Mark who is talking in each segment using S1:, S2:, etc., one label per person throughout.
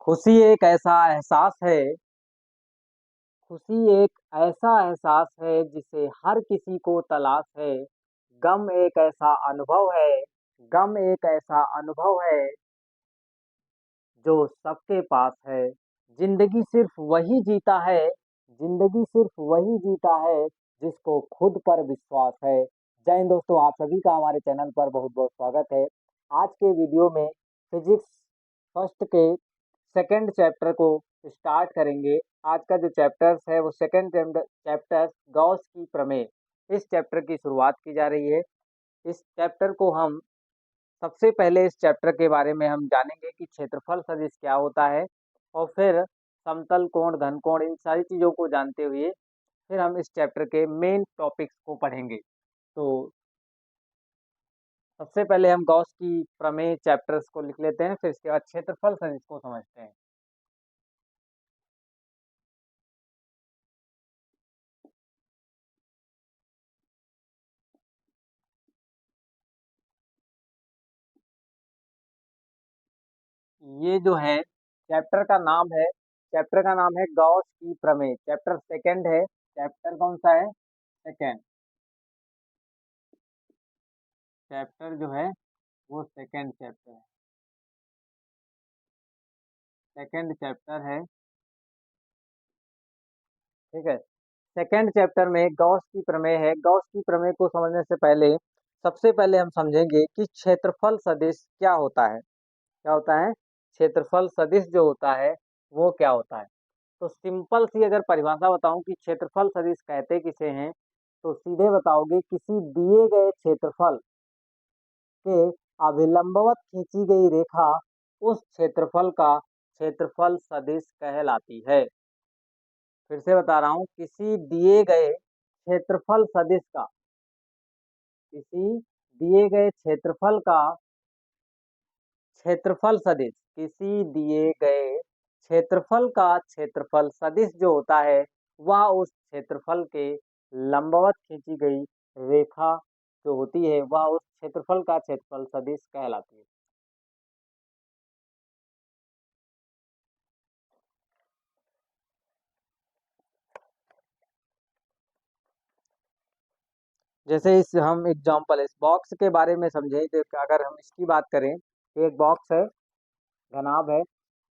S1: खुशी एक ऐसा एहसास है। खुशी एक ऐसा एहसास है जिसे हर किसी को तलाश है। गम एक ऐसा अनुभव है। गम एक ऐसा अनुभव है जो सबके पास है। जिंदगी सिर्फ वही जीता है। जिंदगी सिर्फ वही जीता है जिसको खुद पर विश्वास है। जय हिंद दोस्तों, आप सभी का हमारे चैनल पर बहुत बहुत स्वागत है। आज के वीडियो में फिजिक्स फर्स्ट के सेकंड चैप्टर को स्टार्ट करेंगे। आज का जो चैप्टर्स है वो सेकंड चैप्टर गॉस की प्रमेय, इस चैप्टर की शुरुआत की जा रही है। इस चैप्टर को हम सबसे पहले इस चैप्टर के बारे में हम जानेंगे कि क्षेत्रफल सदिश क्या होता है, और फिर समतल कोण, घन कोण, इन सारी चीज़ों को जानते हुए फिर हम इस चैप्टर के मेन टॉपिक्स को पढ़ेंगे। तो सबसे पहले हम गॉस की प्रमेय चैप्टर्स को लिख लेते हैं, फिर इसके बाद क्षेत्रफल सदिश को समझते हैं। ये जो है चैप्टर का नाम है गॉस की प्रमेय। चैप्टर सेकंड है। चैप्टर कौन सा है? सेकंड। चैप्टर जो है वो सेकंड चैप्टर है। सेकंड चैप्टर है, ठीक है। सेकंड चैप्टर में गॉस की प्रमेय है। गॉस की प्रमेय को समझने से पहले सबसे पहले हम समझेंगे कि क्षेत्रफल सदिश क्या होता है। क्या होता है? क्षेत्रफल सदिश जो होता है वो क्या होता है। तो सिंपल सी अगर परिभाषा बताऊं कि क्षेत्रफल सदिश कहते किसे हैं, तो सीधे बताओगे किसी दिए गए क्षेत्रफल के अभिलंबवत खींची गई रेखा उस क्षेत्रफल का क्षेत्रफल सदिश कहलाती है। फिर से बता रहा हूं, किसी दिए गए क्षेत्रफल सदिश का, किसी दिए गए क्षेत्रफल का क्षेत्रफल सदिश, किसी दिए गए क्षेत्रफल का क्षेत्रफल सदिश जो होता है वह उस क्षेत्रफल के लंबवत खींची गई रेखा जो होती है वह उस क्षेत्रफल का क्षेत्रफल सदिश कहलाती है। जैसे इस हम एग्जांपल इस बॉक्स के बारे में समझें, तो अगर हम इसकी बात करें, एक बॉक्स है, घनाभ है।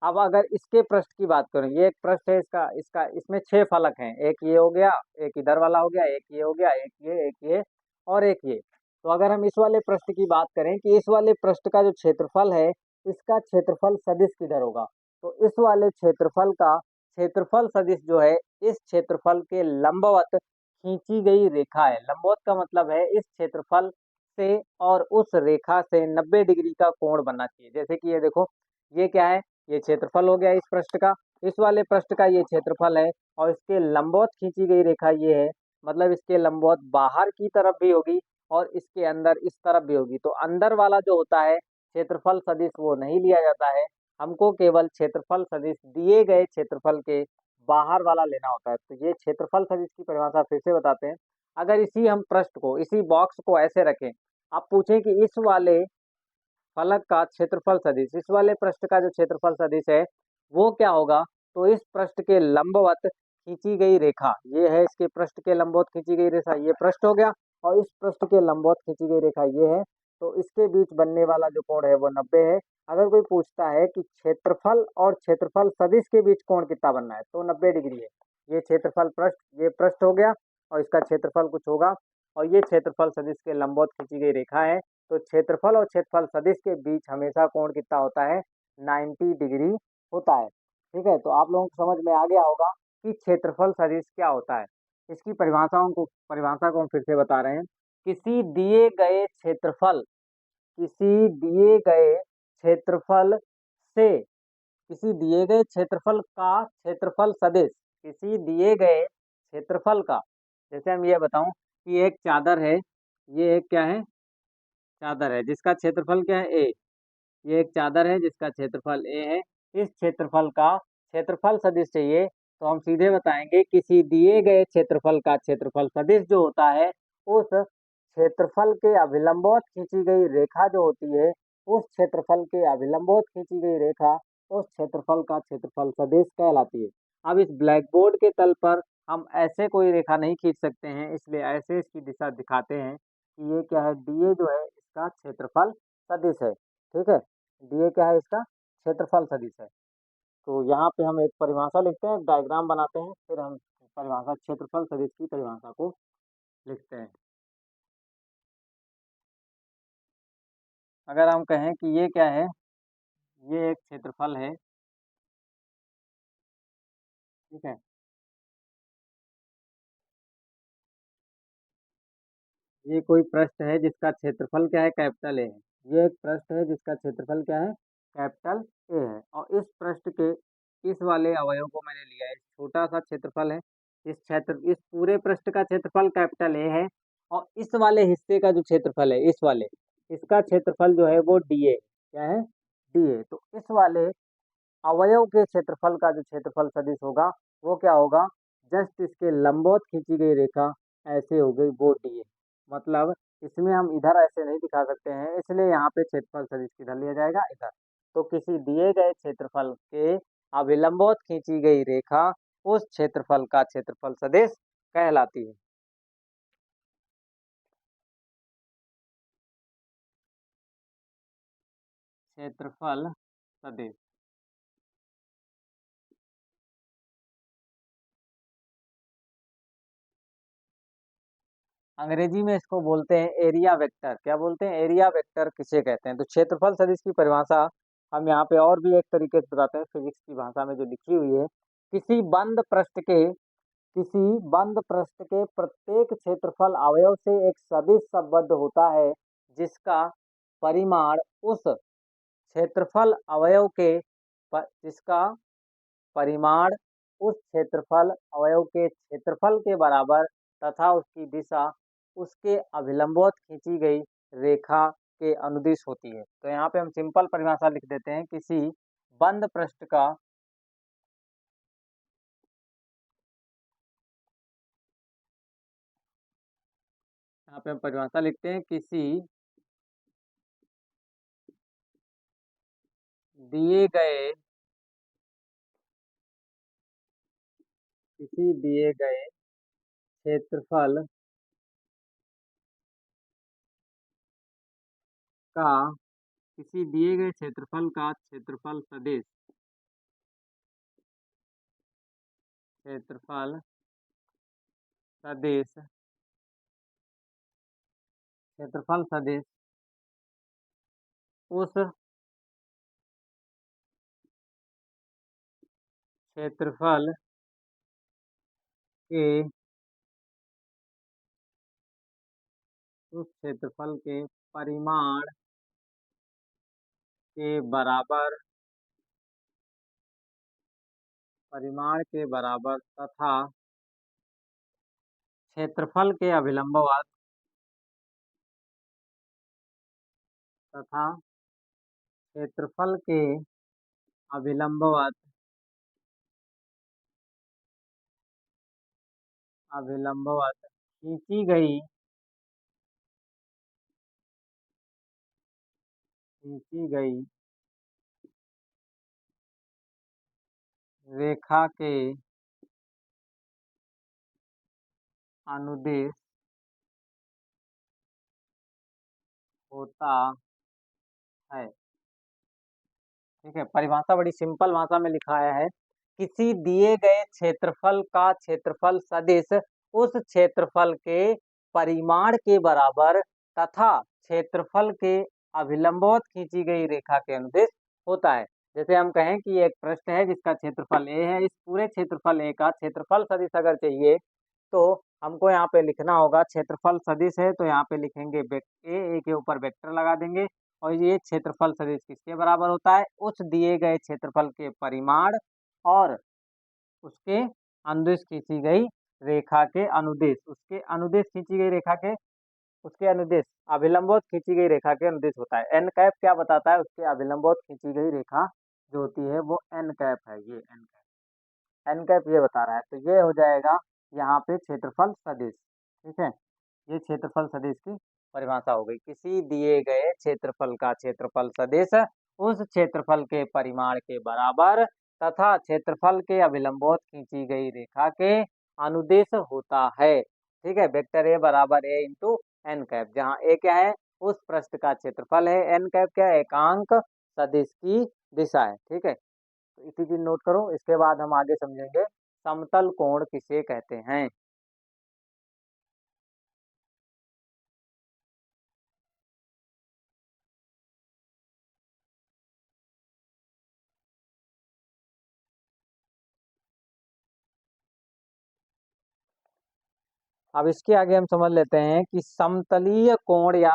S1: अब अगर इसके पृष्ठ की बात करें, ये एक पृष्ठ है, इसका इसका इसमें 6 फलक हैं। एक ये हो गया, एक इधर वाला हो गया, एक ये हो गया, एक ये और एक ये। तो अगर हम इस वाले पृष्ठ की बात करें कि इस वाले पृष्ठ का जो क्षेत्रफल है, इसका क्षेत्रफल सदिश किधर होगा, तो इस वाले क्षेत्रफल का क्षेत्रफल सदिश जो है इस क्षेत्रफल के लंबवत खींची गई रेखा है। लंबवत का मतलब है इस क्षेत्रफल से और उस रेखा से 90 डिग्री का कोण बनना चाहिए। जैसे कि ये देखो, ये क्या है? ये क्षेत्रफल हो गया इस पृष्ठ का। इस वाले पृष्ठ का ये क्षेत्रफल है और इसके लंबवत खींची गई रेखा ये है। मतलब इसके लंबवत बाहर की तरफ भी होगी और इसके अंदर इस तरफ भी होगी। तो अंदर वाला जो होता है क्षेत्रफल सदिश वो नहीं लिया जाता है। हमको केवल क्षेत्रफल सदिश दिए गए क्षेत्रफल के बाहर वाला लेना होता है। तो ये क्षेत्रफल सदिश की परिभाषा फिर से बताते हैं। अगर इसी हम पृष्ठ को, इसी बॉक्स को ऐसे रखें, आप पूछें कि इस वाले फलक का क्षेत्रफल सदिश, इस वाले पृष्ठ का जो क्षेत्रफल सदिश है वो क्या होगा, तो इस पृष्ठ के लंबवत खींची गई रेखा ये है। इसके पृष्ठ के लंबवत खींची गई रेखा ये पृष्ठ हो गया, और इस पृष्ठ के लंबवत खींची गई रेखा ये है। तो इसके बीच बनने वाला जो कोण है वो 90 है। अगर कोई पूछता है कि क्षेत्रफल और क्षेत्रफल सदिश के बीच कोण कितना बनना है, तो 90 डिग्री है। ये क्षेत्रफल पृष्ठ, ये पृष्ठ हो गया और इसका क्षेत्रफल कुछ होगा, और ये क्षेत्रफल सदिश के लंबवत खींची गई रेखा है। तो क्षेत्रफल और क्षेत्रफल सदिश के बीच हमेशा कोण कितना होता है? 90 डिग्री होता है। ठीक है, तो आप लोगों को समझ में आ गया होगा कि क्षेत्रफल सदिश क्या होता है। इसकी परिभाषा को हम फिर से बता रहे हैं। किसी दिए गए क्षेत्रफल, किसी दिए गए क्षेत्रफल से, किसी दिए गए क्षेत्रफल का क्षेत्रफल सदिश, किसी दिए गए क्षेत्रफल का, जैसे हम ये बताऊं कि एक चादर है, ये एक क्या है? चादर है जिसका क्षेत्रफल क्या है? ए। ये एक चादर है जिसका क्षेत्रफल ए है। इस क्षेत्रफल का क्षेत्रफल सदिश चाहिए, तो हम सीधे बताएंगे किसी दिए गए क्षेत्रफल का क्षेत्रफल सदिश जो होता है उस क्षेत्रफल के अभिलंबवत खींची गई रेखा जो होती है, उस क्षेत्रफल के अभिलंबवत खींची गई रेखा उस क्षेत्रफल का क्षेत्रफल सदिश कहलाती है। अब इस ब्लैक बोर्ड के तल पर हम ऐसे कोई रेखा नहीं खींच सकते हैं, इसलिए ऐसे इसकी दिशा दिखाते हैं कि ये क्या है, डीए जो है इसका क्षेत्रफल सदिश है। ठीक है, डीए क्या है, इसका क्षेत्रफल सदिश है। तो यहाँ पे हम एक परिभाषा लिखते हैं, एक डायग्राम बनाते हैं, फिर हम परिभाषा क्षेत्रफल सदिश की परिभाषा को लिखते हैं। अगर हम कहें कि ये क्या है, ये एक क्षेत्रफल है। ठीक है, ये कोई पृष्ठ है जिसका क्षेत्रफल क्या है, कैपिटल ए है। ये एक पृष्ठ है जिसका क्षेत्रफल क्या है, कैपिटल ए है। और इस पृष्ठ के इस वाले अवयव को मैंने लिया है, छोटा सा क्षेत्रफल है। इस पूरे पृष्ठ का क्षेत्रफल कैपिटल ए है, और इस वाले हिस्से का जो क्षेत्रफल है, इस वाले इसका क्षेत्रफल जो है वो डी ए, क्या है, डी ए। तो इस वाले अवयव के क्षेत्रफल का जो क्षेत्रफल सदिश होगा वो क्या होगा, जस्ट इसके लंबवत खींची गई रेखा ऐसे हो गई वो डी ए। मतलब इसमें हम इधर ऐसे नहीं दिखा सकते हैं, इसलिए यहाँ पे क्षेत्रफल सदिश किधर लिया जाएगा, इधर। तो किसी दिए गए क्षेत्रफल के अभिलंबवत खींची गई रेखा उस क्षेत्रफल का क्षेत्रफल सदिश कहलाती है। क्षेत्रफल सदिश अंग्रेजी में इसको बोलते हैं एरिया वेक्टर। क्या बोलते हैं, एरिया वेक्टर किसे कहते हैं। तो क्षेत्रफल सदिश की परिभाषा हम यहाँ पे और भी एक तरीके से बताते हैं, फिजिक्स की भाषा में जो लिखी हुई है। किसी बंद पृष्ठ के किसी बंद पृष्ठ के प्रत्येक क्षेत्रफल अवयव से एक सदिश संबद्ध होता है, जिसका परिमाण उस क्षेत्रफल अवयव के जिसका परिमाण उस क्षेत्रफल अवयव के क्षेत्रफल के बराबर तथा उसकी दिशा उसके अभिलंबवत खींची गई रेखा के अनुदिश होती है। तो यहाँ पे हम सिंपल परिभाषा लिख देते हैं, किसी बंद पृष्ठ का यहाँ पे हम परिभाषा लिखते हैं, दिए गए किसी दिए गए क्षेत्रफल का किसी दिए गए क्षेत्रफल का क्षेत्रफल सदिश क्षेत्रफल सदिश क्षेत्रफल सदिश उस क्षेत्रफल के उस क्षेत्रफल के परिमाण के बराबर तथा क्षेत्रफल के अभिलंबवत तथा क्षेत्रफल के अभिलंबवत खींची गई रेखा के अनुदिश होता है। ठीक है, परिभाषा बड़ी सिंपल भाषा में लिखाया है, किसी दिए गए क्षेत्रफल का क्षेत्रफल सदिश उस क्षेत्रफल के परिमाण के बराबर तथा क्षेत्रफल के अभिलंबवत खींची गई रेखा के अनुदिश होता है। जैसे हम कहें कि एक प्रश्न है जिसका क्षेत्रफल ए है, इस पूरे क्षेत्रफल ए का क्षेत्रफल सदिश अगर चाहिए तो हमको यहाँ पे लिखना होगा, क्षेत्रफल सदिश है तो यहाँ पे लिखेंगे ए के ऊपर वेक्टर लगा देंगे, और ये क्षेत्रफल सदिश किसके बराबर होता है, उस दिए गए क्षेत्रफल के परिमाण और उसके अनुदिश खींची गई रेखा के अनुदिश, उसके अनुदिश अभिलंबवत खींची गई रेखा के अनुदिश होता है। एन कैप क्या बताता है, उसके अभिलंबवत खींची गई रेखा जो होती है वो एन कैप है। ये एन कैप ये बता रहा है, तो ये हो जाएगा यहाँ पे क्षेत्रफल सदिश। ठीक है, ये क्षेत्रफल सदिश की परिभाषा हो गई, किसी दिए गए क्षेत्रफल का क्षेत्रफल सदिश उस क्षेत्रफल के परिमाण के बराबर तथा क्षेत्रफल के अभिलंबोत खींची गई रेखा के अनुदेश होता है। ठीक है, वेक्टर ए बराबर ए इंटू एन कैप, जहाँ ए क्या है, उस पृष्ठ का क्षेत्रफल है, एन कैप क्या है, एकांक सदिश की दिशा है। ठीक है, तो इसी चीज नोट करो। इसके बाद हम आगे समझेंगे समतल कोण किसे कहते हैं। अब इसके आगे हम समझ लेते हैं कि समतलीय कोण या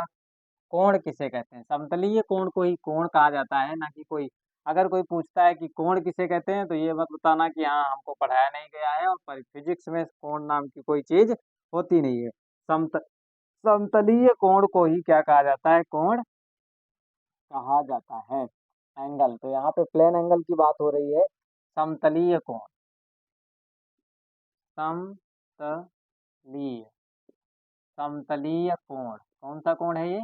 S1: कोण किसे कहते हैं। समतलीय कोण को ही कोण कहा जाता है, ना कि कोई, अगर कोई पूछता है कि कोण किसे कहते हैं, तो ये मत बताना कि हाँ हमको पढ़ाया नहीं गया है और फिजिक्स में कोण नाम की कोई चीज होती नहीं है। समत समतलीय कोण को ही क्या कहा जाता है, कोण कहा जाता है। एंगल, तो यहाँ पे प्लेन एंगल की बात हो रही है। समतलीय कोण, समतलीय, समतलीय कोण, कौन सा कोण है ये,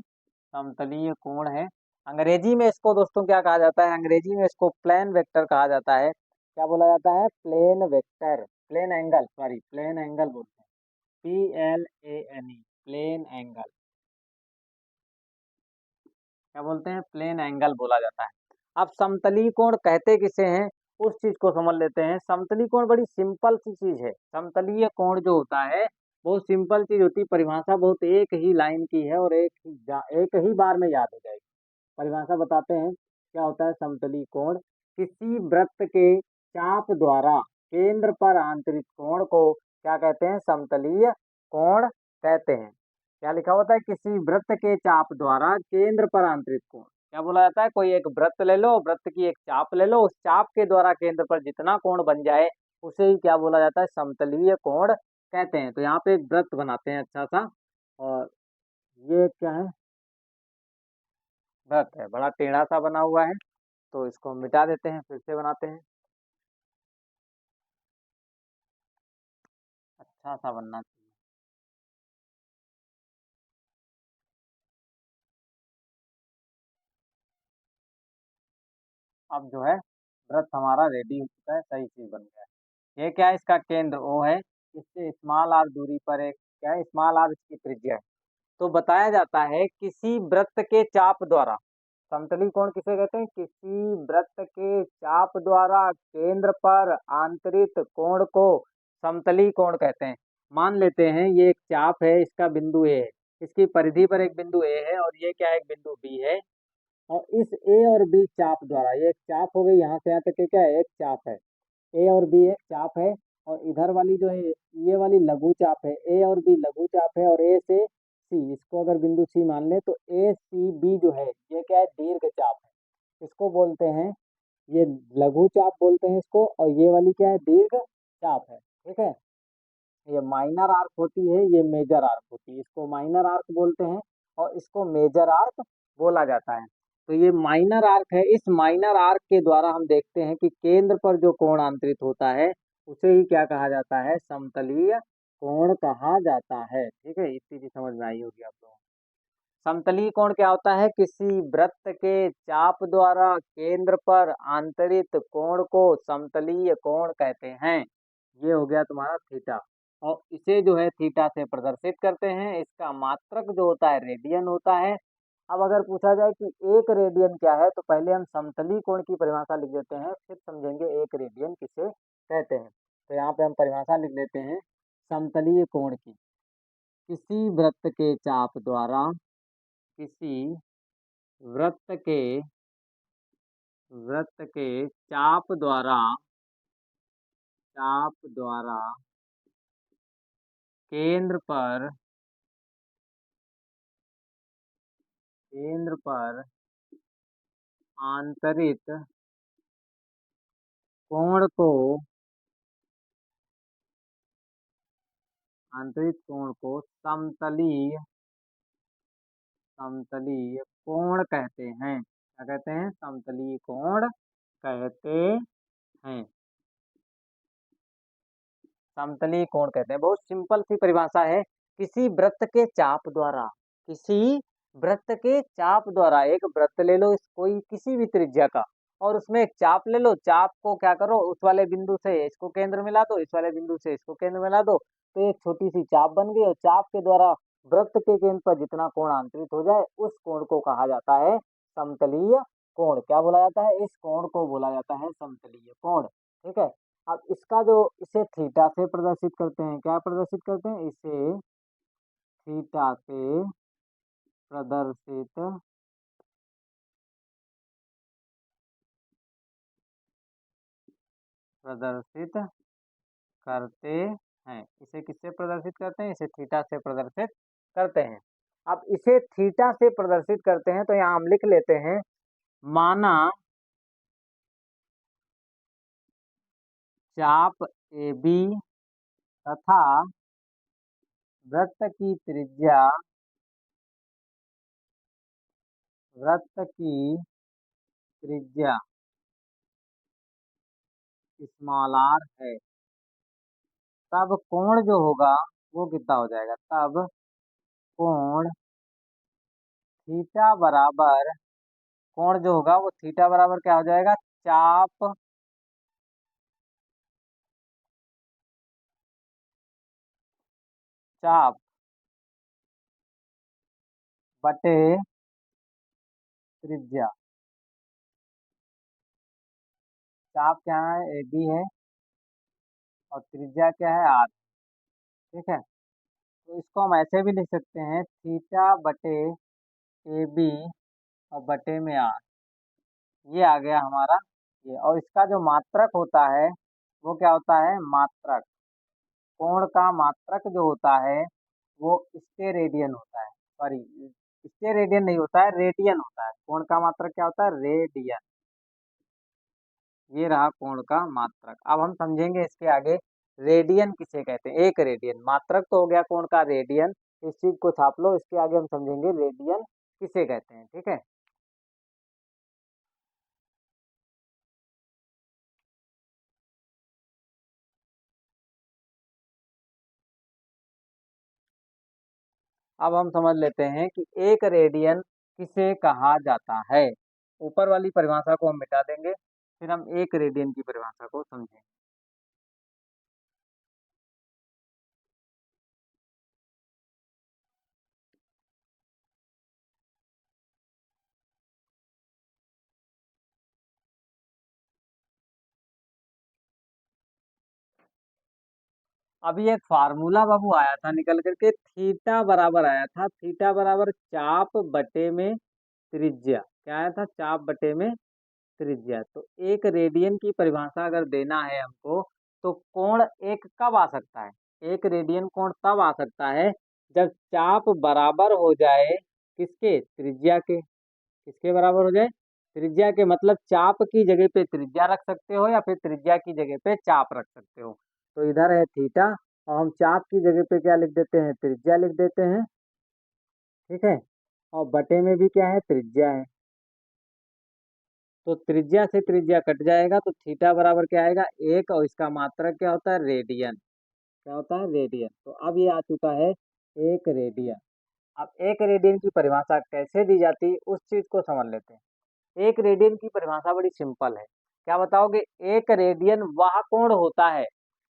S1: समतलीय कोण है। अंग्रेजी में इसको दोस्तों क्या कहा जाता है, अंग्रेजी में इसको प्लेन वेक्टर कहा जाता है। क्या बोला जाता है, plane vector, plane angle, sorry plane angle बोलते हैं, PLANE, प्लेन एंगल, क्या बोलते हैं, प्लेन एंगल बोला जाता है। अब समतलीय कोण कहते किसे हैं, उस चीज को समझ लेते हैं। समतलीय कोण बड़ी सिंपल सी चीज है। समतलीय कोण जो होता है बहुत सिंपल चीज होती है, परिभाषा बहुत एक ही लाइन की है और एक ही बार में याद हो जाएगी। परिभाषा बताते हैं क्या होता है समतलीय कोण। किसी वृत्त के चाप द्वारा केंद्र पर आंतरिक कोण को क्या कहते हैं, समतलीय कोण कहते हैं। क्या लिखा होता है, किसी वृत्त के चाप द्वारा केंद्र पर आंतरिक कोण, क्या बोला जाता है, कोई एक वृत्त ले लो, वृत्त की एक चाप ले लो, उस चाप के द्वारा केंद्र पर जितना कोण बन जाए उसे ही क्या बोला जाता है, समतलीय कोण कहते हैं। तो यहाँ पे एक वृत्त बनाते हैं अच्छा सा, और ये क्या है, वृत्त है, बड़ा टेढ़ा सा बना हुआ है, तो इसको मिटा देते हैं, फिर से बनाते हैं, अच्छा सा बनना चाहिए। अब जो है वृत्त हमारा रेडी हो चुका है, सही चीज बन गया है। ये क्या है, इसका केंद्र O है, इससे स्मॉल r दूरी पर एक क्या है, स्मॉल r इसकी त्रिज्या है। तो बताया जाता है किसी वृत्त के चाप द्वारा, समतलीय कोण किसे कहते हैं, किसी वृत्त के चाप द्वारा केंद्र पर आंतरित कोण को समतलीय कोण कहते हैं। मान लेते हैं ये एक चाप है, इसका बिंदु ए है, इसकी परिधि पर एक बिंदु ए है और ये क्या है, एक बिंदु बी है, और इस ए और बी चाप द्वारा, ये एक चाप हो गई, यहाँ से यहाँ तक ये क्या है, एक चाप है, ए और बी एक चाप है, और इधर वाली जो है ये वाली लघु चाप है, ए और बी लघु चाप है, और ए से सी, इसको अगर बिंदु सी मान ले तो ए सी बी जो है ये क्या है, दीर्घ चाप है, इसको बोलते हैं, ये लघु चाप बोलते हैं इसको, और ये वाली क्या है, दीर्घ चाप है। ठीक है, ये माइनर आर्क होती है, ये मेजर आर्क होती है, इसको माइनर आर्क बोलते हैं और इसको मेजर आर्क बोला जाता है। तो ये माइनर आर्क है, इस माइनर आर्क के द्वारा हम देखते हैं कि केंद्र पर जो कोण आंतरित होता है उसे ही क्या कहा जाता है, समतलीय कोण कहा जाता है। ठीक है, इतनी चीज समझ में आई होगी आप लोगों को। समतलीय कोण क्या होता है, किसी वृत्त के चाप द्वारा केंद्र पर आंतरित कोण को समतलीय कोण कहते हैं। ये हो गया तुम्हारा थीटा, और इसे जो है थीटा से प्रदर्शित करते हैं। इसका मात्रक जो होता है रेडियन होता है। अब अगर पूछा जाए कि एक रेडियन क्या है, तो पहले हम समतलीय कोण की परिभाषा लिख देते हैं, फिर समझेंगे एक रेडियन किसे कहते हैं। तो यहाँ पे हम परिभाषा लिख देते हैं समतलीय कोण की, किसी वृत्त के चाप द्वारा, किसी वृत्त के चाप द्वारा, चाप द्वारा केंद्र पर, केंद्र पर आंतरित कोण को, आंतरिक कोण को समतलीय, समतलीय कोण कहते हैं। क्या कहते हैं, समतलीय कोण कहते हैं, समतलीय कोण कहते हैं। बहुत सिंपल सी परिभाषा है, किसी वृत्त के चाप द्वारा, किसी वृत्त के चाप द्वारा, एक वृत्त ले लो, इस कोई किसी भी त्रिज्या का, और उसमें एक चाप ले लो, चाप को क्या करो, उस वाले बिंदु से इसको केंद्र मिला दो, इस वाले बिंदु से इसको केंद्र मिला दो, तो एक छोटी सी चाप बन गई, और चाप के द्वारा वृत्त के केंद्र पर जितना कोण अंतरित हो जाए उस कोण को कहा जाता है समतलीय कोण। क्या बोला जाता है? इस कोण को बोला जाता है समतलीय कोण। ठीक है। अब इसका जो, इसे थीटा से प्रदर्शित करते हैं, क्या प्रदर्शित करते हैं? इसे थीटा से प्रदर्शित प्रदर्शित करते हैं। इसे किससे प्रदर्शित करते हैं? इसे थीटा से प्रदर्शित करते हैं। अब इसे थीटा से प्रदर्शित करते हैं तो यहाँ हम लिख लेते हैं, माना चाप ए बी तथा वृत्त की त्रिज्या, वृत्त की त्रिज्या स्मॉल आर है, तब कोण जो होगा वो कितना हो जाएगा? तब कोण थीटा बराबर, कोण जो होगा वो थीटा बराबर क्या हो जाएगा? चाप चाप बटे त्रिज्या। चाप क्या है? ए बी है, और त्रिज्या क्या है? आर। ठीक है। तो इसको हम ऐसे भी लिख सकते हैं, थीटा बटे ए बी और बटे में आर। ये आ गया हमारा ये। और इसका जो मात्रक होता है वो क्या होता है? मात्रक, कोण का मात्रक जो होता है वो स्टेरेडियन होता है। सॉरी, स्टेरेडियन नहीं होता है, रेडियन होता है। कोण का मात्रक क्या होता है? रेडियन। ये रहा कोण का मात्रक। अब हम समझेंगे इसके आगे रेडियन किसे कहते हैं। एक रेडियन, मात्रक तो हो गया कोण का रेडियन, इस चीज को छाप लो। इसके आगे हम समझेंगे रेडियन किसे कहते हैं। ठीक है। अब हम समझ लेते हैं कि एक रेडियन किसे कहा जाता है। ऊपर वाली परिभाषा को हम मिटा देंगे, फिर हम एक रेडियन की परिभाषा को समझेंगे। अभी एक फार्मूला बाबू आया था निकल करके, थीटा बराबर आया था, थीटा बराबर चाप बटे में त्रिज्या। क्या आया था? चाप बटे में त्रिज्या। तो एक रेडियन की परिभाषा अगर देना है हमको, तो कोण एक कब आ सकता है? एक रेडियन कोण तब आ सकता है जब चाप बराबर हो जाए किसके? त्रिज्या के। किसके बराबर हो जाए? त्रिज्या के। मतलब चाप की जगह पे त्रिज्या रख सकते हो, या फिर त्रिज्या की जगह पे चाप रख सकते हो। तो इधर है थीटा, और हम चाप की जगह पे क्या लिख देते हैं? त्रिज्या लिख देते हैं। ठीक है। और बटे में भी क्या है? त्रिज्या है। तो त्रिज्या से त्रिज्या कट जाएगा, तो थीटा बराबर क्या आएगा? एक, और इसका मात्रक क्या होता है? रेडियन। क्या होता है? रेडियन। तो अब ये आ चुका है एक रेडियन। अब एक रेडियन की परिभाषा कैसे दी जाती है उस चीज को समझ लेते हैं। एक रेडियन की परिभाषा बड़ी सिंपल है। क्या बताओगे? एक रेडियन वह कोण होता है।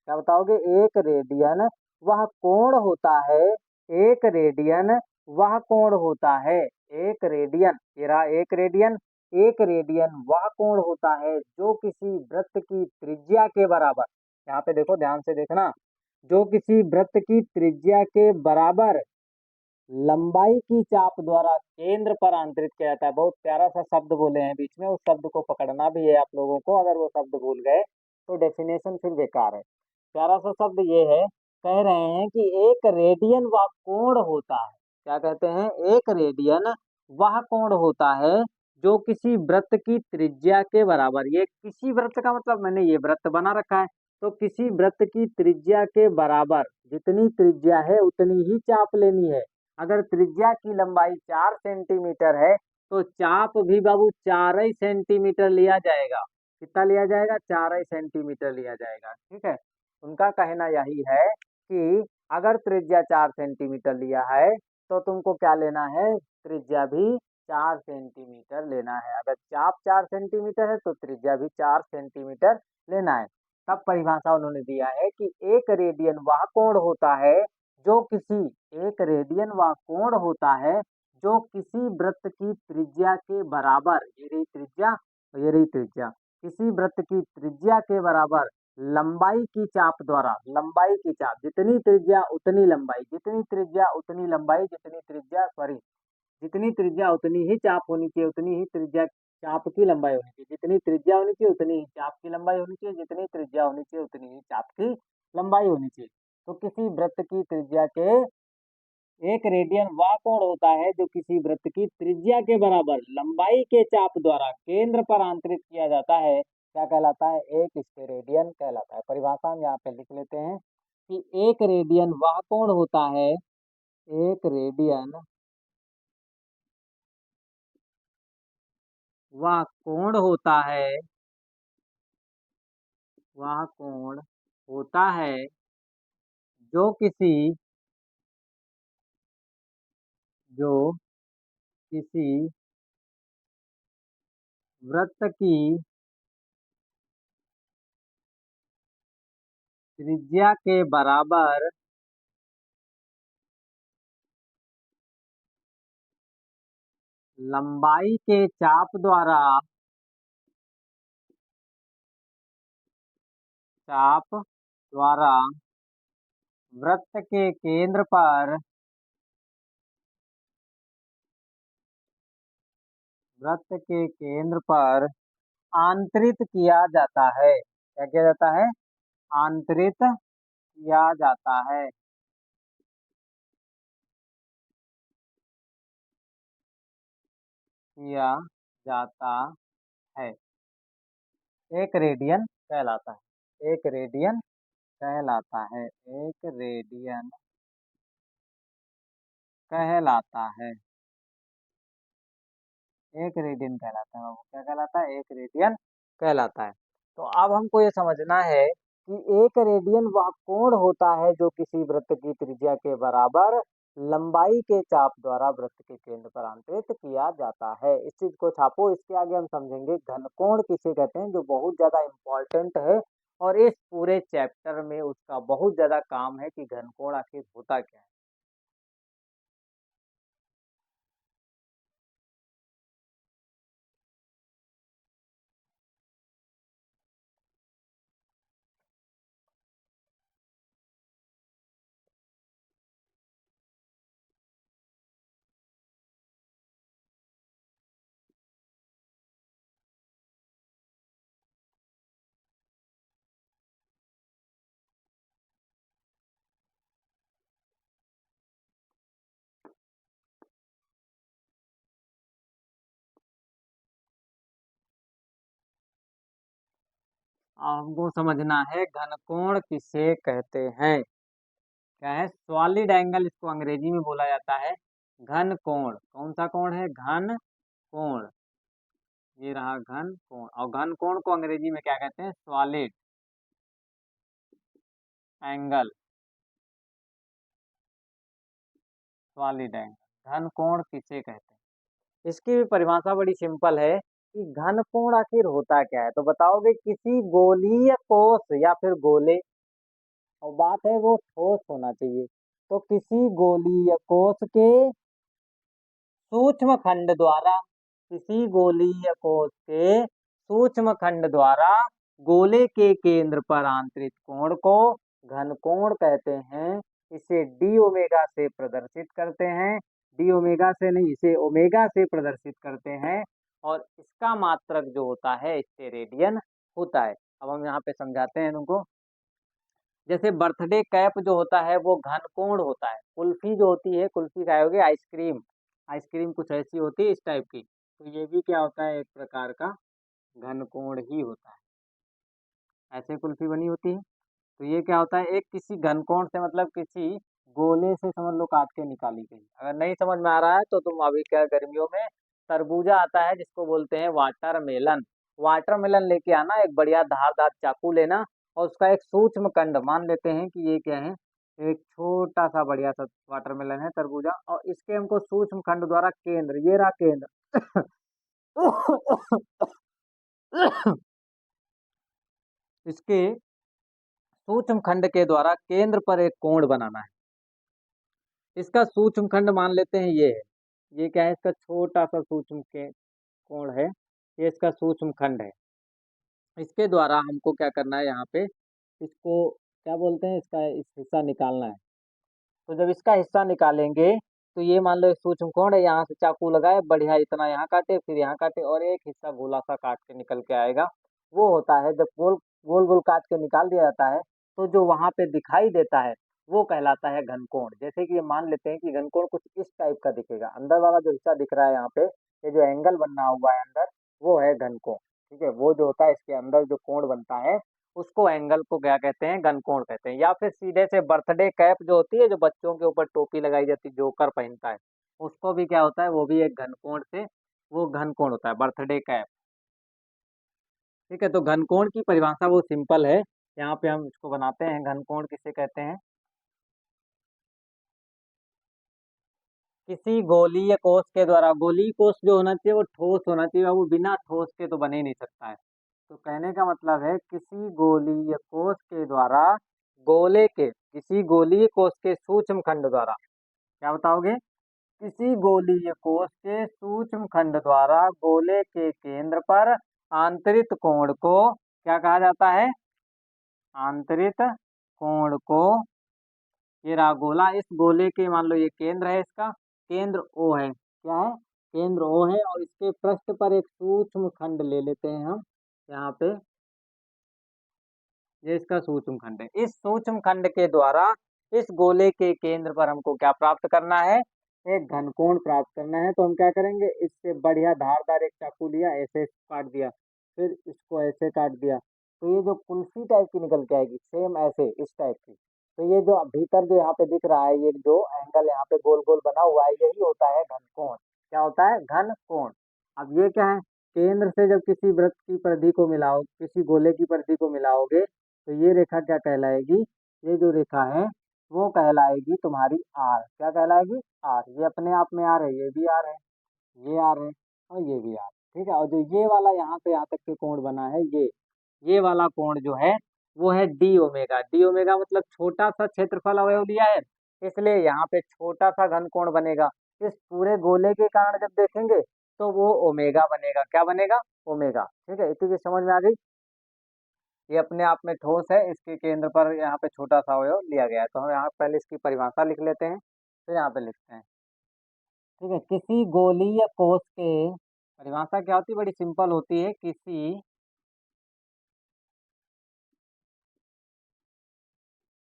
S1: क्या बताओगे? एक रेडियन वह कोण होता है। एक रेडियन वह कोण होता है। एक रेडियन, ये रहा एक रेडियन। एक रेडियन वह कोण होता है जो किसी वृत्त की त्रिज्या के बराबर, यहाँ पे देखो ध्यान से देखना, जो किसी वृत्त की त्रिज्या के बराबर लंबाई की चाप द्वारा केंद्र पर अंतरित किया जाता है। बहुत प्यारा सा शब्द बोले हैं बीच में, उस शब्द को पकड़ना भी है आप लोगों को। अगर वो शब्द भूल गए तो डेफिनेशन फिर बेकार है। प्यारा सा शब्द ये है, कह रहे हैं कि एक रेडियन वह कोण होता है। क्या कहते हैं? एक रेडियन वह कोण होता है जो किसी वृत्त की त्रिज्या के बराबर, ये किसी वृत्त का मतलब मैंने ये वृत्त बना रखा है, तो किसी वृत्त की त्रिज्या के बराबर, जितनी त्रिज्या है उतनी ही चाप लेनी है। अगर त्रिज्या की लंबाई 4 सेंटीमीटर है तो चाप भी बाबू 4 ही सेंटीमीटर लिया जाएगा। कितना लिया जाएगा? 4 ही सेंटीमीटर लिया जाएगा। ठीक है। उनका कहना यही है कि अगर त्रिज्या 4 सेंटीमीटर लिया है तो तुमको क्या लेना है, त्रिज्या भी 4 सेंटीमीटर लेना है। अगर चाप 4 सेंटीमीटर है तो त्रिज्या भी 4 सेंटीमीटर लेना है। तब परिभाषा उन्होंने दिया है कि एक रेडियन वह कोण होता है जो किसी एक रेडियन वह कोण होता है जो किसी वृत्त की त्रिज्या के बराबर, ये रही त्रिज्या और ये रही त्रिज्या, किसी वृत्त की त्रिज्या के बराबर लंबाई की चाप द्वारा, लंबाई की चाप, जितनी त्रिज्या उतनी लंबाई, जितनी त्रिज्या उतनी लंबाई, जितनी त्रिज्या सॉरी जितनी त्रिज्या उतनी ही चाप होनी चाहिए, उतनी ही त्रिज्या चाप की लंबाई होनी चाहिए, जितनी त्रिज्या होनी चाहिए उतनी ही चाप की लंबाई होनी चाहिए, जितनी त्रिज्या होनी चाहिए उतनी ही चाप की लंबाई होनी चाहिए। तो किसी वृत्त की त्रिज्या के एक रेडियन वह कोण होता है जो किसी वृत्त की त्रिज्या के बराबर लंबाई के चाप द्वारा केंद्र पर आंतरित किया जाता है, क्या कहलाता है, एक स्टेरेडियन कहलाता है। परिभाषा हम यहाँ पे लिख लेते हैं कि एक रेडियन वह कोण होता है, एक रेडियन वह कोण होता है, वह कोण होता है जो किसी, जो किसी वृत्त की त्रिज्या के बराबर लंबाई के चाप द्वारा, चाप द्वारा वृत्त के केंद्र पर, वृत्त के केंद्र पर आंतरित किया जाता है। क्या किया जाता है, आंतरित किया जाता है, किया जाता है, एक रेडियन कहलाता है, एक रेडियन कहलाता है, एक रेडियन कहलाता है, एक रेडियन कहलाता है बाबू, क्या कहलाता है, एक रेडियन कहलाता है। तो अब हमको ये समझना है कि एक रेडियन वह कोण होता है जो किसी वृत्त की त्रिज्या के बराबर लंबाई के चाप द्वारा वृत्त के केंद्र पर आंतरित किया जाता है। इस चीज को छापो, इसके आगे हम समझेंगे घनकोण किसे कहते हैं, जो बहुत ज्यादा इम्पोर्टेंट है और इस पूरे चैप्टर में उसका बहुत ज्यादा काम है कि घनकोण आखिर होता क्या है। हमको समझना है घनकोण किसे कहते हैं। क्या है, सॉलिड एंगल इसको अंग्रेजी में बोला जाता है घन कोण। कौन सा कोण है, घन कोण, ये रहा घन कोण। और घन कोण को अंग्रेजी में क्या कहते हैं, सॉलिड एंगल, सॉलिड एंगल, घन कोण किसे कहते हैं। इसकी भी परिभाषा बड़ी सिंपल है कि घन कोण आखिर होता क्या है। तो बताओगे किसी गोलीय कोष या फिर गोले, और बात है वो ठोस होना चाहिए, तो किसी गोलीय कोष के सूक्ष्म खंड द्वारा, किसी गोलीय कोष के सूक्ष्म खंड द्वारा गोले के केंद्र पर आंतरित कोण को घन कोण कहते हैं। इसे डी ओमेगा से प्रदर्शित करते हैं, डी ओमेगा से नहीं, इसे ओमेगा से प्रदर्शित करते हैं, और इसका मात्रक जो होता है स्टेरेडियन होता है। अब हम यहाँ पे समझाते हैं तुमको। जैसे बर्थडे कैप जो होता है वो घन कोण होता है, कुल्फी जो होती है, कुल्फी खाओगे, आइसक्रीम, आइसक्रीम कुछ ऐसी होती है इस टाइप की, तो ये भी क्या होता है, एक प्रकार का घन कोण ही होता है, ऐसे कुल्फी बनी होती है। तो ये क्या होता है, एक किसी घन कोण से मतलब किसी गोले से समझ लो काट के निकाली गई। अगर नहीं समझ में आ रहा है तो तुम अभी क्या, गर्मियों में तरबूजा आता है जिसको बोलते हैं वाटरमेलन, वाटरमेलन लेके आना, एक बढ़िया धारदार चाकू लेना और उसका एक सूक्ष्म खंड, मान लेते हैं कि ये क्या है, एक छोटा सा बढ़िया सा वाटरमेलन है तरबूजा, और इसके हमको सूक्ष्म खंड द्वारा केंद्र, ये रहा केंद्र। इसके सूक्ष्म खंड के द्वारा केंद्र पर एक कोण बनाना है। इसका सूक्ष्म खंड मान लेते हैं ये है। ये क्या है, इसका छोटा सा सूक्ष्म के कोण है, ये इसका सूक्ष्म खंड है। इसके द्वारा हमको क्या करना है, यहाँ पे इसको क्या बोलते हैं, इसका इस हिस्सा निकालना है। तो जब इसका हिस्सा निकालेंगे, तो ये मान लो एक सूक्ष्म कोण है, यहाँ से चाकू लगाए बढ़िया, इतना यहाँ काटे, फिर यहाँ काटे, और एक हिस्सा गोला सा काट के निकल के आएगा। वो होता है जब गोल गोल गोल काट के निकाल दिया जाता है, तो जो वहां पे दिखाई देता है वो कहलाता है घनकोण। जैसे कि ये मान लेते हैं कि घनकोण कुछ इस टाइप का दिखेगा, अंदर वाला जो हिस्सा दिख रहा है यहाँ पे, ये जो एंगल बनना हुआ है अंदर, वो है घनकोण। ठीक है, वो जो होता है इसके अंदर जो कोण बनता है, उसको एंगल को क्या कहते हैं, घनकोण कहते हैं। या फिर सीधे से बर्थडे कैप जो होती है, जो बच्चों के ऊपर टोपी लगाई जाती है, जोकर पहनता है, उसको भी क्या होता है, वो भी एक घनकोण से, वो घनकोण होता है, बर्थडे कैप। ठीक है, तो घनकोण की परिभाषा वो सिंपल है। यहाँ पे हम इसको बनाते हैं, घनकोण किसे कहते हैं। किसी गोलीय कोष के द्वारा, गोलीय कोष जो होना चाहिए वो ठोस होना चाहिए, वो बिना ठोस के तो बन ही नहीं सकता है। तो कहने का मतलब है किसी गोलीय कोष के द्वारा, गोले के, किसी गोलीय कोष के सूक्ष्म खंड द्वारा, क्या बताओगे, किसी गोलीय कोष के सूक्ष्म खंड द्वारा गोले के केंद्र पर आंतरित कोण को क्या कहा जाता है, आंतरित कोण को, ये रहा गोला, इस गोले के मान लो ये केंद्र है, इसका केंद्र O है, क्या है, केंद्र O है, और इसके पृष्ठ पर एक सूक्ष्म खंड ले लेते हैं हम यहाँ पे, ये इसका सूक्ष्म खंड है। इस सूक्ष्म खंड के द्वारा इस गोले के केंद्र पर हमको क्या प्राप्त करना है, एक घनकोण प्राप्त करना है। तो हम क्या करेंगे, इससे बढ़िया धारदार एक चाकू लिया, ऐसे काट दिया, फिर इसको ऐसे काट दिया, तो ये जो कुल्फी टाइप की निकल के आएगी, सेम ऐसे इस टाइप की। तो ये जो भीतर जो यहाँ पे दिख रहा है, ये जो एंगल यहाँ पे गोल गोल बना हुआ है, यही होता है घनकोण। क्या होता है, घन कोण। अब ये क्या है, केंद्र से जब किसी वृत्त की परिधि को मिलाओ, किसी गोले की परिधि को मिलाओगे, तो ये रेखा क्या कहलाएगी, ये जो रेखा है वो कहलाएगी तुम्हारी आर। क्या कहलाएगी, आर। ये अपने आप में आर है, ये भी आर है, ये आर है, और ये भी आर। ठीक है, और जो ये वाला यहाँ से यहाँ तक के कोण बना है, ये वाला कोण जो है वो है डी ओमेगा। डी ओमेगा मतलब छोटा सा क्षेत्रफल अवयव लिया है, इसलिए यहाँ पे छोटा सा घन कोण बनेगा। इस पूरे गोले के कारण जब देखेंगे तो वो ओमेगा बनेगा। क्या बनेगा, ओमेगा। ठीक है, इतनी चीज समझ में आ गई। ये अपने आप में ठोस है, इसके केंद्र पर यहाँ पे छोटा सा अवयव लिया गया है। तो हम यहाँ पहले इसकी परिभाषा लिख लेते हैं, फिर यहाँ पे लिखते हैं। ठीक है, किसी गोलीय कोष के, परिभाषा क्या होती है, बड़ी सिंपल होती है।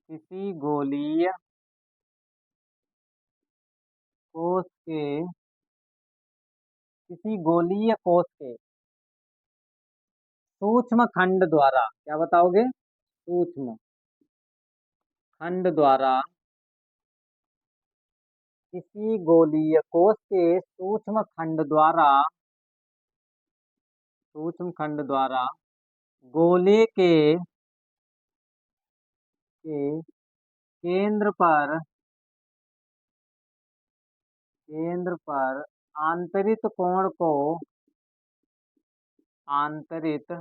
S1: किसी गोलीय कोष के, किसी गोलीय कोष के सूक्ष्म खंड द्वारा, क्या बताओगे, सूक्ष्म खंड द्वारा, किसी गोलीय कोष के सूक्ष्म खंड द्वारा, सूक्ष्म खंड द्वारा गोले के केंद्र पर, केंद्र पर आंतरित कोण को, आंतरित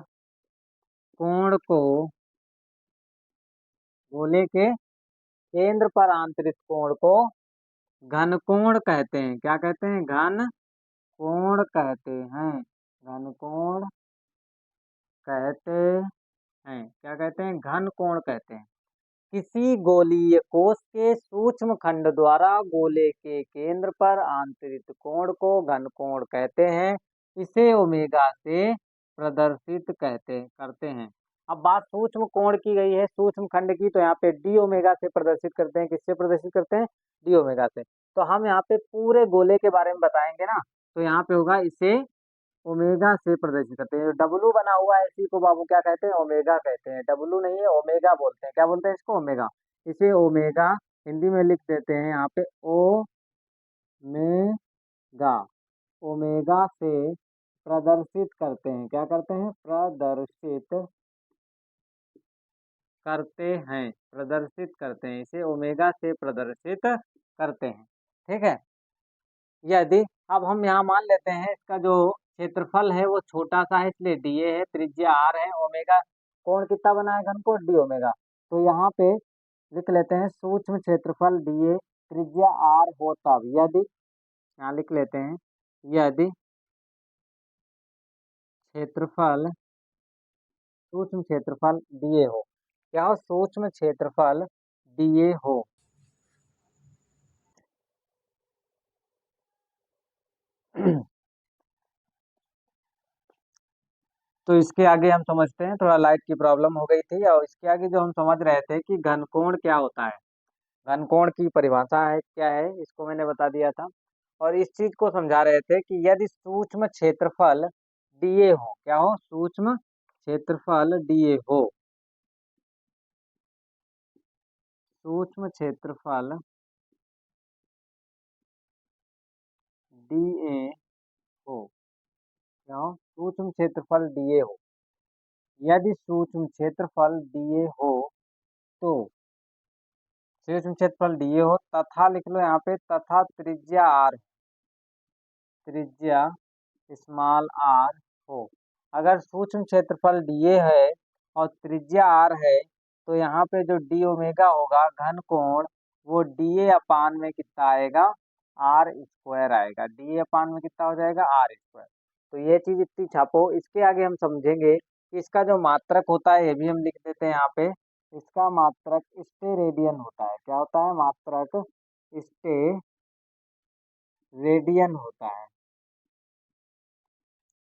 S1: कोण को, गोले के केंद्र पर आंतरित कोण को घनकोण कहते हैं। क्या कहते हैं, घन कोण कहते हैं, घन कोण कहते हैं। क्या कहते हैं, घन कोण कहते हैं। किसी गोलीय कोष के सूक्ष्म खंड द्वारा गोले के केंद्र पर आंतरित कोण को घन कोण कहते हैं। इसे ओमेगा से प्रदर्शित कहते करते हैं। अब बात सूक्ष्म कोण की गई है, सूक्ष्म खंड की, तो यहाँ पे डी ओमेगा से प्रदर्शित करते हैं। किससे प्रदर्शित करते हैं, डी ओमेगा से। तो हम यहाँ पे पूरे गोले के बारे में बताएंगे ना, तो यहाँ पे होगा इसे ओमेगा से प्रदर्शित करते हैं। डब्लू बना हुआ है, इसी को बाबू क्या कहते हैं, ओमेगा कहते हैं। डब्लू नहीं है, ओमेगा बोलते हैं। क्या बोलते हैं इसको, ओमेगा। इसे ओमेगा हिंदी में लिख देते हैं यहाँ पे ओमेगा। ओमेगा से प्रदर्शित करते हैं। क्या करते हैं, प्रदर्शित करते हैं, प्रदर्शित करते हैं, इसे ओमेगा से प्रदर्शित करते हैं। ठीक है, यदि अब हम यहाँ मान लेते हैं इसका जो क्षेत्रफल है वो छोटा सा है, इसलिए डीए है, त्रिज्या आर है, ओमेगा कोण कितना बना है, घनकोण डी ओमेगा। तो यहाँ पे लिख लेते हैं सूक्ष्म क्षेत्रफल डीए, त्रिज्या आर हो तब यदि, यहाँ लिख लेते हैं यदि क्षेत्रफल, सूक्ष्म क्षेत्रफल डीए हो, क्या हो, सूक्ष्म क्षेत्रफल डीए हो। तो इसके आगे हम समझते हैं, थोड़ा लाइट की प्रॉब्लम हो गई थी, और इसके आगे जो हम समझ रहे थे कि घनकोण क्या होता है, घनकोण की परिभाषा है क्या है, इसको मैंने बता दिया था। और इस चीज को समझा रहे थे कि यदि सूक्ष्म क्षेत्रफल डीए हो, क्या हो, सूक्ष्म क्षेत्रफल डीए हो, सूक्ष्म क्षेत्रफल डीए हो, क्या हो, सूक्ष्म क्षेत्रफल डीए हो, यदि सूक्ष्म क्षेत्रफल डीए हो तो सूक्ष्म क्षेत्रफल डीए हो तथा, लिख लो यहाँ पे, तथा त्रिज्या आर, त्रिज्या स्मॉल आर हो। अगर सूक्ष्म क्षेत्रफल डीए है और त्रिज्या आर है, तो यहाँ पे जो डी ओमेगा होगा घन कोण, वो डीए अपान में कितना आएगा, आर स्क्वायर आएगा, डीए अपान में कितना हो जाएगा, आर स्क्वायर। तो ये चीज इतनी छापो, इसके आगे हम समझेंगे कि इसका जो मात्रक होता है, ये भी हम लिख देते हैं यहाँ पे, इसका मात्रक स्टेरेडियन होता है। क्या होता है, मात्रक स्टेरेडियन होता है।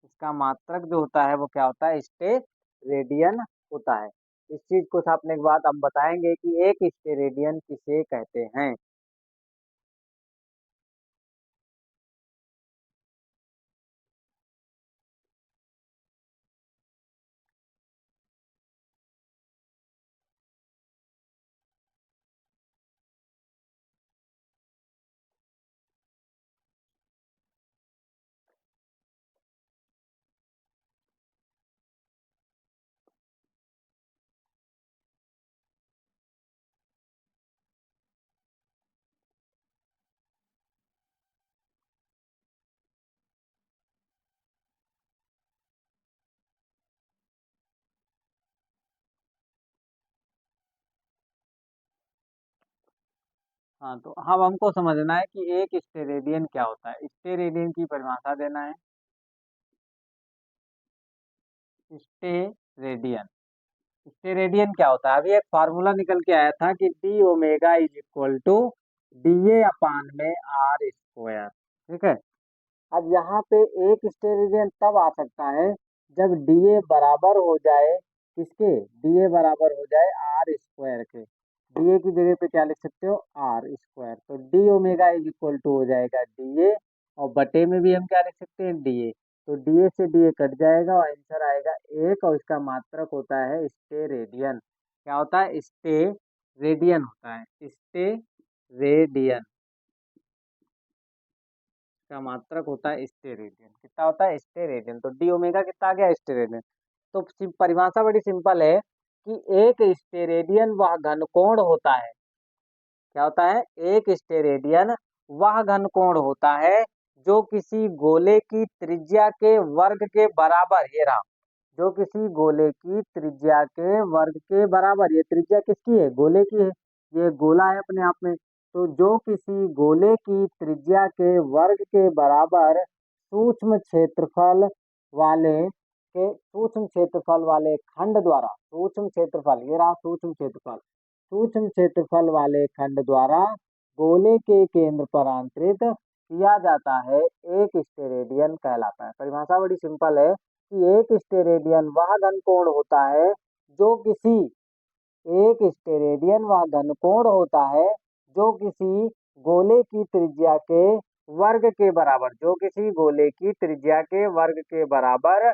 S1: इसका मात्रक जो होता है वो क्या होता है, स्टेरेडियन होता है। इस चीज को छापने के बाद हम बताएंगे कि एक स्टेरेडियन किसे कहते हैं। हाँ, तो अब हमको समझना है कि एक स्टेरेडियन क्या होता है, स्टेरेडियन की परिभाषा देना है। स्टेरेडियन, स्टेरेडियन क्या होता है, अभी एक फार्मूला निकल के आया था कि d omega is equal to d A upon में आर स्क्वायर। ठीक है, अब यहाँ पे एक स्टेरेडियन तब आ सकता है जब डीए बराबर हो जाए किसके, डीए बराबर हो जाए आर स्क्वायर के। डीए की जगह पे क्या लिख सकते हो, आर स्क्वायर, तो d omega is equal to हो जाएगा डीए, और बटे में भी हम क्या लिख सकते हैं, डीए। तो डीए से डीए कट जाएगा और आंसर आएगा एक, और इसका मात्रक होता है स्टेरेडियन। क्या होता है, स्टेरेडियन होता है, स्टेरेडियन का मात्रक होता है स्टेरेडियन। कितना होता है, स्टेरेडियन, तो डी ओमेगा कितना आ गया, स्टेरेडियन। तो परिभाषा बड़ी सिंपल है कि एक स्टेरेडियन वह घनकोण होता है। क्या होता है, एक स्टेरेडियन वह घनकोण होता है जो किसी गोले की त्रिज्या के वर्ग के बराबर, ये रहा, जो किसी गोले की त्रिज्या के वर्ग के बराबर, ये त्रिज्या किसकी है, गोले की है, ये गोला है अपने आप में। तो जो किसी गोले की त्रिज्या के वर्ग के बराबर सूक्ष्म क्षेत्रफल वाले के, सूक्ष्म क्षेत्रफल वाले खंड द्वारा, सूक्ष्म क्षेत्रफल, ये रहा सूक्ष्म क्षेत्रफल, सूक्ष्म क्षेत्रफल वाले खंड द्वारा गोले के केंद्र पर आंतरित किया जाता है, एक स्टेरेडियन कहलाता है। परिभाषा बड़ी सिंपल है कि एक स्टेरेडियन वह घनकोण होता है जो किसी, एक स्टेरेडियन वह घनकोण होता है जो किसी गोले की त्रिज्या के वर्ग के बराबर, जो किसी गोले की त्रिज्या के वर्ग के बराबर,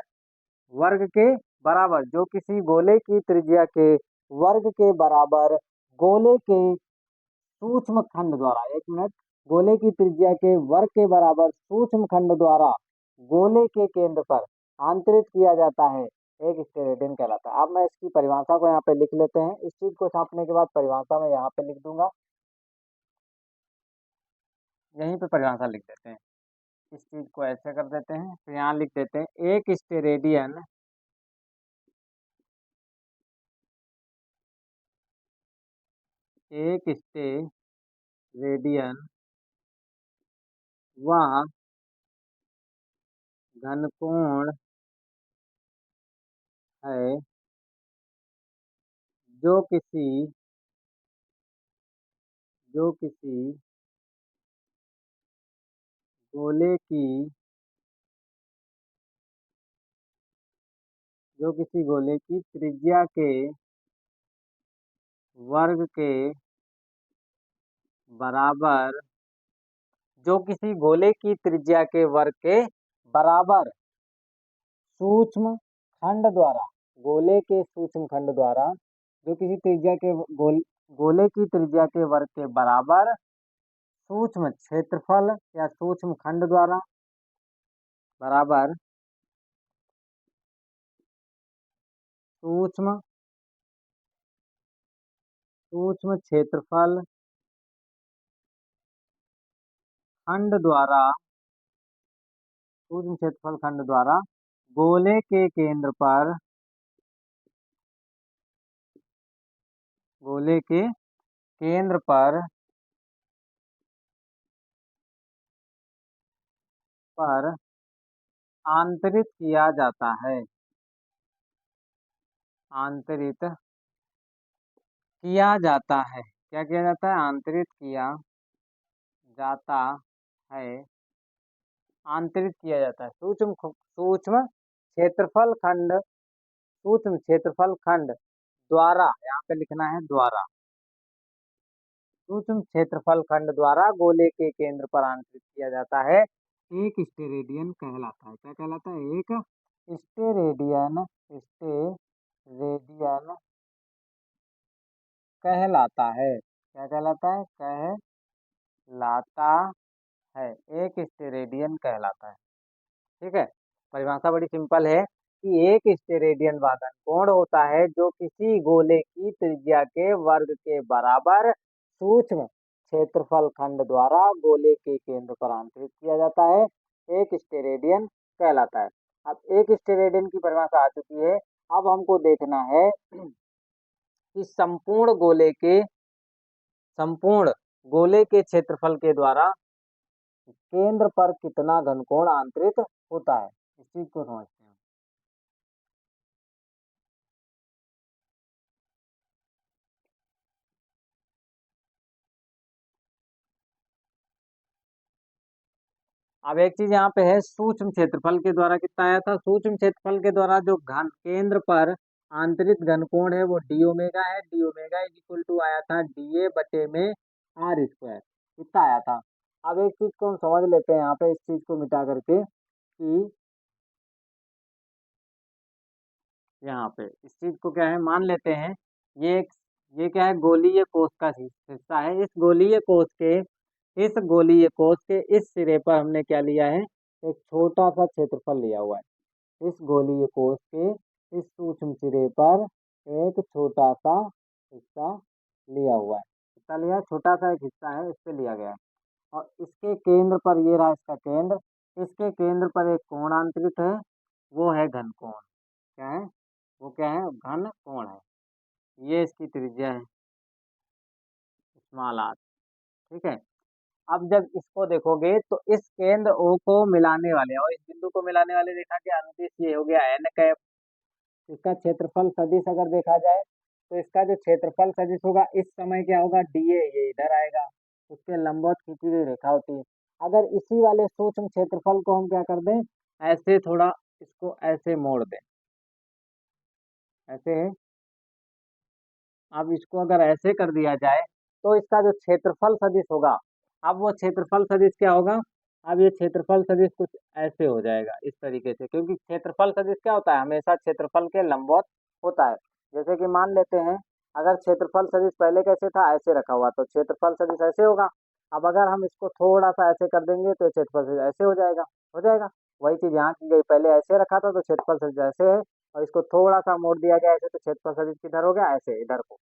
S1: वर्ग के बराबर, जो किसी गोले की त्रिज्या के वर्ग के बराबर गोले के सूक्ष्म खंड द्वारा, एक मिनट, गोले की त्रिज्या के वर्ग के बराबर सूक्ष्म खंड द्वारा गोले के केंद्र पर आंतरित किया जाता है, एक स्टेरेडियन कहलाता है। अब मैं इसकी परिभाषा को यहाँ पे लिख लेते हैं। इस चीज को छापने के बाद परिभाषा मैं यहाँ पे लिख दूंगा, यहीं पे परिभाषा लिख देते हैं। इस चीज को ऐसे कर देते हैं, फिर यहाँ लिख देते हैं एक स्टेरेडियन एक स्टेरेडियन वह घनकोण है जो किसी जो किसी गोले की जो किसी गोले की त्रिज्या के वर्ग के बराबर जो किसी गोले की त्रिज्या के वर्ग के बराबर सूक्ष्म खंड द्वारा, गोले के सूक्ष्म खंड द्वारा, जो किसी त्रिज्या के गोले की त्रिज्या के वर्ग के बराबर सूक्ष्म क्षेत्रफल या सूक्ष्म खंड द्वारा बराबर सूक्ष्म सूक्ष्म क्षेत्रफल खंड द्वारा सूक्ष्म क्षेत्रफल खंड द्वारा गोले के केंद्र पर गोले के केंद्र पर आंतरित किया जाता है, आंतरित किया जाता है। क्या किया जाता है? आंतरित किया जाता है, आंतरित किया जाता है। सूक्ष्म क्षेत्रफल खंड, सूक्ष्म क्षेत्रफल खंड द्वारा, यहाँ पे लिखना है द्वारा, सूक्ष्म क्षेत्रफल खंड द्वारा गोले के केंद्र पर आंतरित किया जाता है, एक स्टेरेडियन कहलाता है। क्या कहलाता है? एक स्टेरेडियन, स्टेरेडियन कहलाता है। क्या कहलाता है? कहलाता है, एक स्टेरेडियन कहलाता है। ठीक है, परिभाषा बड़ी सिंपल है कि एक स्टेरेडियन वादन कोण होता है जो किसी गोले की त्रिज्या के वर्ग के बराबर सूक्ष्म क्षेत्रफल खंड द्वारा गोले के केंद्र पर आंतरित किया जाता है, एक स्टेरेडियन कहलाता है। अब एक स्टेरेडियन की परिभाषा आ चुकी है। अब हमको देखना है कि संपूर्ण गोले के क्षेत्रफल के द्वारा केंद्र पर कितना घनकोण आंतरित होता है। इस चीज को समझते हैं। अब एक चीज यहाँ पे है, सूक्ष्म क्षेत्रफल के द्वारा कितना आया था? सूक्ष्म क्षेत्रफल के द्वारा जो घन केंद्र पर आंतरित घनकोण है वो डी ओमेगा है। D omega is equal to आया था डी ए बटे में आर स्क्वायर, कितना आया था। अब एक चीज को हम समझ लेते हैं यहाँ पे, इस चीज को मिटा करके, कि यहाँ पे इस चीज को क्या है मान लेते हैं, ये ये क्या है? गोलीय कोष का हिस्सा है। इस गोलीय कोष के इस सिरे पर हमने क्या लिया है? एक छोटा सा क्षेत्रफल लिया हुआ है। इस गोलीय कोष के इस सूक्ष्म सिरे पर एक छोटा सा हिस्सा लिया हुआ है। कितना लिया है? छोटा सा एक हिस्सा है, इस पे लिया गया है। और इसके केंद्र पर, ये रहा इसका केंद्र, इसके केंद्र पर एक कोण आंतरित है, वो है घन कोण। क्या है? वो क्या है? घन कोण है। ये इसकी त्रिज्या है, स्मॉल आर। ठीक है, अब जब इसको देखोगे तो इस केंद्र ओ को मिलाने वाले और इस बिंदु को मिलाने वाले रेखा के अनुदिश ये हो गया एन कैप। इसका क्षेत्रफल सदिश अगर देखा जाए तो इसका जो क्षेत्रफल सदिश होगा इस समय क्या होगा? डीए, ये इधर आएगा, उसके लंबवत खींची गई रेखा होती है। अगर इसी वाले सूक्ष्म क्षेत्रफल को हम क्या कर दें, ऐसे थोड़ा इसको ऐसे मोड़ दें, ऐसे है। अब इसको अगर ऐसे कर दिया जाए तो इसका जो क्षेत्रफल सदिश होगा, अब वो क्षेत्रफल सदिश क्या होगा? अब ये क्षेत्रफल सदिश कुछ ऐसे हो जाएगा, इस तरीके से, क्योंकि क्षेत्रफल सदिश क्या होता है? हमेशा क्षेत्रफल के लंबवत होता है। जैसे कि मान लेते हैं, अगर क्षेत्रफल सदिश पहले कैसे था? ऐसे रखा हुआ, तो क्षेत्रफल सदिश ऐसे होगा। अब अगर हम इसको थोड़ा सा ऐसे कर देंगे तो क्षेत्रफल सदिश ऐसे हो जाएगा, हो जाएगा। वही चीज यहाँ की गई, पहले ऐसे रखा था तो क्षेत्रफल सदिश ऐसे है, और इसको थोड़ा सा मोड़ दिया गया ऐसे, तो क्षेत्रफल सदिश किधर हो गया, ऐसे इधर को।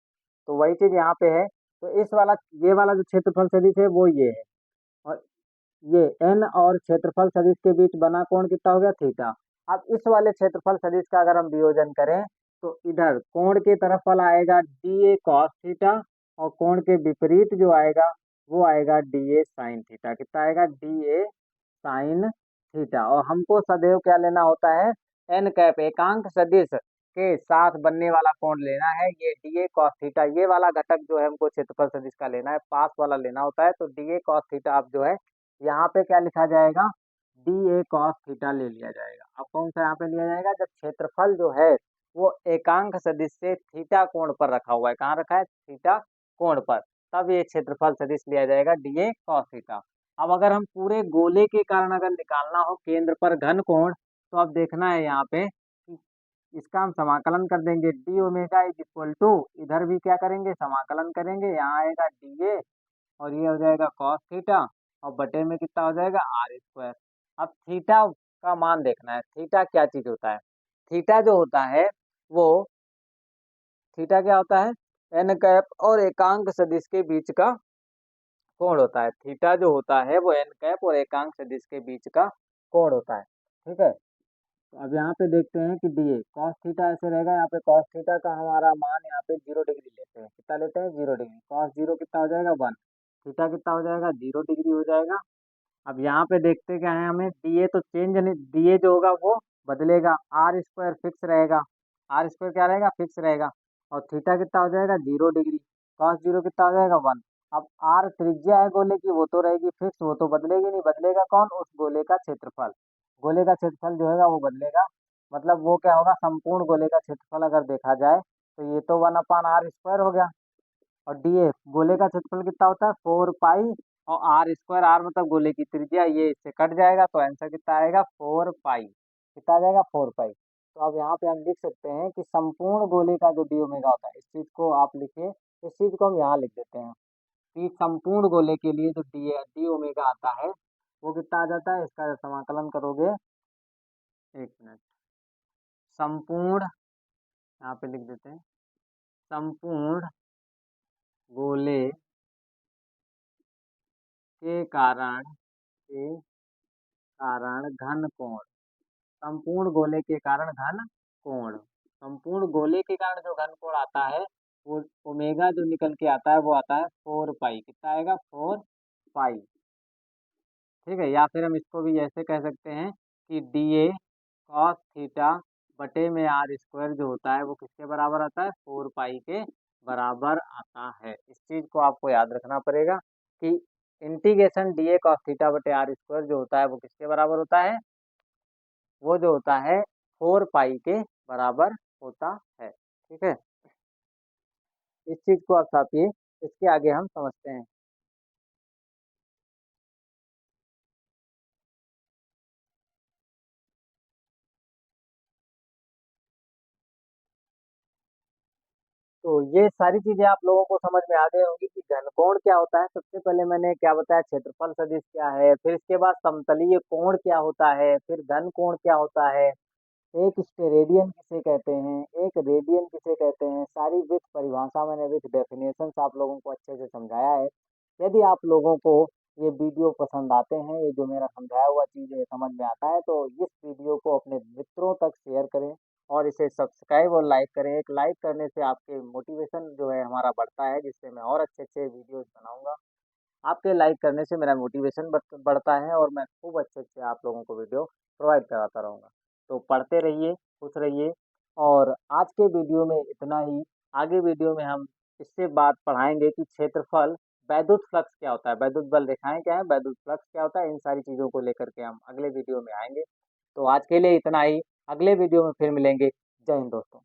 S1: तो वही चीज यहाँ पे है। तो इस वाला, ये वाला जो क्षेत्रफल सदिश है वो ये है, और ये एन और क्षेत्रफल सदिश के बीच बना कोण कितना हो गया, थीटा। अब इस वाले क्षेत्रफल सदिश का अगर हम वियोजन करें, तो इधर कोण के तरफ वाला आएगा डी ए कॉस थीटा, और कोण के विपरीत जो आएगा वो आएगा डी ए साइन थीटा। कितना आएगा, डी ए साइन थीटा। और हमको सदैव क्या लेना होता है, एन कैप एकांक सदिश के साथ बनने वाला कोण लेना है। ये डी ए कॉस थीटा, ये वाला घटक जो है हमको क्षेत्रफल सदिश का लेना है, पास वाला लेना होता है। तो डी ए कॉस थीटा आप जो है यहाँ पे क्या लिखा जाएगा, डी ए कॉस थीटा ले लिया जाएगा। अब कौन सा यहाँ पे लिया जाएगा, जब क्षेत्रफल जो है वो एकांक सदिश से थीटा कोण पर रखा हुआ है, कहाँ रखा है, थीटा कोण पर, तब ये क्षेत्रफल सदिश लिया जाएगा डी ए कॉस थीटा। अब अगर हम पूरे गोले के कारण अगर निकालना हो केंद्र पर घन कोण, तो अब देखना है यहाँ पे कि इसका हम समाकलन कर देंगे, d omega is equal to, इधर भी क्या करेंगे, समाकलन करेंगे, यहाँ आएगा डी ए और ये हो जाएगा कॉस थीटा, और बटे में कितना हो जाएगा, आर स्क्वायर। अब थीटा का मान देखना है, थीटा क्या चीज होता है, थीटा जो होता है वो, थीटा क्या होता है, एन कैप और एकांक सदिश के बीच का कोण होता है। थीटा जो होता है वो एन कैप और एकांक सदिश के बीच का कोण होता है, ठीक है। तो अब यहाँ पे देखते हैं कि डी ए कॉस थीटा ऐसे रहेगा, यहाँ पे कॉस थीटा का हमारा मान यहाँ पे 0 डिग्री लेते हैं, कितना लेते हैं, 0 डिग्री, कॉस 0 कितना हो जाएगा, 1, थीटा कितना हो जाएगा, 0 डिग्री हो जाएगा। अब यहाँ पे देखते क्या है, हमें डी ए तो चेंज नहीं, डी ए जो होगा वो बदलेगा, आर स्क्वायर फिक्स रहेगा, आर स्क्वायर क्या रहेगा, फिक्स रहेगा, और थीटा कितना हो जाएगा, 0 डिग्री, कॉस 0 कितना हो जाएगा, 1। अब आर त्रिज्या है गोले की, वो तो रहेगी फिक्स, वो तो बदलेगी नहीं, बदलेगा कौन, उस गोले का क्षेत्रफल, गोले का क्षेत्रफल जो है वो बदलेगा। मतलब वो क्या होगा, संपूर्ण गोले का क्षेत्रफल अगर देखा जाए तो ये तो 1/r² हो गया, और डी ए गोले का क्षेत्रफल कितना होता है, 4 पाई, और आर स्क्वायर, आर मतलब गोले की त्रिज्या, ये इससे कट जाएगा, तो आंसर कितना आएगा, 4 पाई, कितना आ जाएगा, 4 पाई। तो अब यहाँ पे हम लिख सकते हैं कि संपूर्ण गोले का जो डी ओमेगा होता है, इस चीज को आप लिखिए, इस चीज को हम यहाँ लिख देते हैं कि संपूर्ण गोले के लिए जो डी ओमेगा आता है वो कितना आ जाता है, इसका समाकलन करोगे, एक मिनट, संपूर्ण, यहाँ पे लिख देते हैं, संपूर्ण गोले के कारण घन कोण, संपूर्ण गोले के कारण घन कोण, संपूर्ण गोले के कारण जो घन कोण आता है वो ओमेगा जो निकल के आता है वो आता है 4 पाई, कितना आएगा, 4 पाई, ठीक है। या फिर हम इसको भी ऐसे कह सकते हैं कि डी ए कॉस थीटा बटे में आर स्क्वायर जो होता है वो किसके बराबर आता है, 4 पाई के बराबर आता है। इस चीज को आपको याद रखना पड़ेगा कि integration D A cos theta बटे आर स्क्वायर जो होता है वो किसके बराबर होता है, वो जो होता है 4 पाई के बराबर होता है, ठीक है। इस चीज को आप छापिए, इसके आगे हम समझते हैं। तो ये सारी चीजें आप लोगों को समझ में आ गई होंगी कि घनकोण क्या होता है। सबसे पहले मैंने क्या बताया, क्षेत्रफल सदिश क्या है, फिर इसके बाद समतलीय कोण क्या होता है, फिर घन कोण क्या होता है, एक स्टेरेडियन किसे कहते हैं, एक रेडियन किसे कहते हैं, सारी विथ परिभाषा मैंने विथ डेफिनेशंस आप लोगों को अच्छे से समझाया है। यदि आप लोगों को ये वीडियो पसंद आते हैं, ये जो मेरा समझाया हुआ चीज़ें समझ में आता है, तो इस वीडियो को अपने मित्रों तक शेयर करें और इसे सब्सक्राइब और लाइक करें। एक लाइक करने से आपके मोटिवेशन जो है हमारा बढ़ता है, जिससे मैं और अच्छे अच्छे वीडियोज बनाऊंगा। आपके लाइक करने से मेरा मोटिवेशन बढ़ता है और मैं खूब अच्छे अच्छे आप लोगों को वीडियो प्रोवाइड कराता रहूँगा। तो पढ़ते रहिए, खुश रहिए, और आज के वीडियो में इतना ही। आगे वीडियो में हम इससे बात पढ़ाएंगे कि क्षेत्रफल, वैद्युत फ्लक्स क्या होता है, वैद्युत बल रेखाएं क्या है, वैद्युत फ्लक्स क्या होता है, इन सारी चीज़ों को लेकर के हम अगले वीडियो में आएंगे। तो आज के लिए इतना ही, अगले वीडियो में फिर मिलेंगे। जय हिंद दोस्तों।